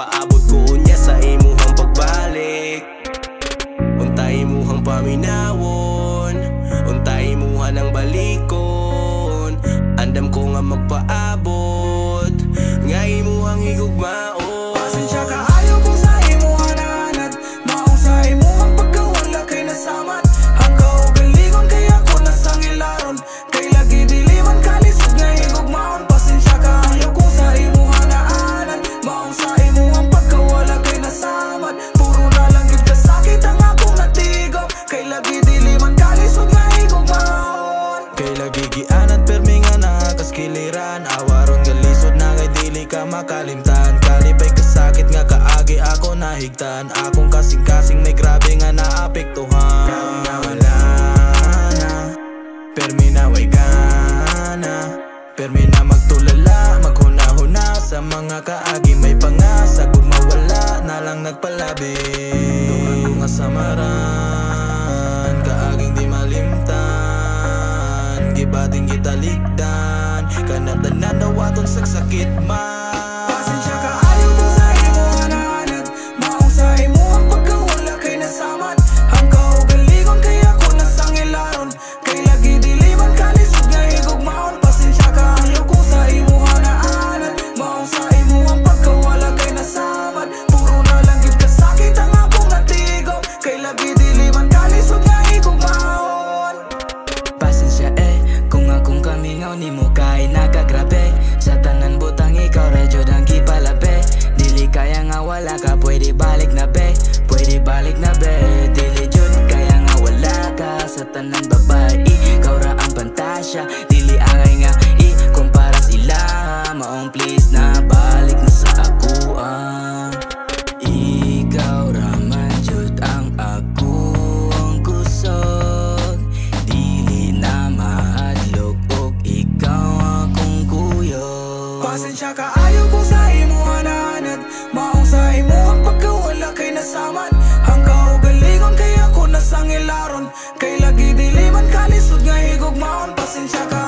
paabot ko unya sa imuhang pagbalik. Untay imuhang paminawon, untay imuhan ang balikon. Andam ko nga magpaabot nga imuhang higugmaon. Pasensya ka, ayaw ko sa imuhan hanad. Maong sa imuhang pagkawala kay nasamat. Ang kaugalingon kay ako nasang ilaron. Kay lagi diliman kalisod nga higugmaon. Pasensya ka, ayaw ko sa imuhan hanad. Maong sa imuhang pagkawala kay nasamat. Puro na lang gid kasakit ang akong natigaw. Kay lagi diliman kalisod nga higugmaon. Kay lagi gianad permi nga nakaskiliran. Awaron galisod na kay dili ka makalimtan. Kalipay kasakit nga kaagi ako nahigtan. Akong kasing-kasing may grabe nga naapektuhan. Karong nawala na, permi na way gana. Permi na magtulala, maghuna-huna sa mga kaagi may pangasa. Kung mawala na lang nagpalabi. Tunga samaran, kaaging di malimtan. Gibating gitaligdan, kanatanan nawaton sagsakit man. Pasensya ka, ayaw ko sa imuhan hanad. Maong sa imuhang pagkawala kay nasamat. Ang kaugalingon kay ako nasang ilaron. Kay lagi diliman kalisod nga higugmaon. Pasensya ka, ayaw ko sa imuhan hanad. Maong sa imuhang pagkawala kay nasamat. Puro na lang gid kasakit ang akong natigaw. Kay lagi diliman kalisod nga higugmaon. Pasensya kung akong kamingaw ni mo kay nakagrabe. Sa tanan butang ikaw radyo dang gipalabe. Dili kaya nga wala ka, pwede balik na be. Pwede balik na be. Dili jud kaya nga wala ka. Sa tanan babae, ikaw ra ang pantasya. Dili angay nga kumpara sila. Maong please na balik na sa akuan. Ikaw ra man jud ang akong kusog. Dili na mahadlok og ikaw akong kuyo. Pasensya ka, ayaw ko sa imuhan hanad. Maong sa imuhang pagkawala kay nasamat. Ang kaugalingon kay ako nasang ilaron. Kay lagi diliman kalisod nga higugmaon. Pasensya ka,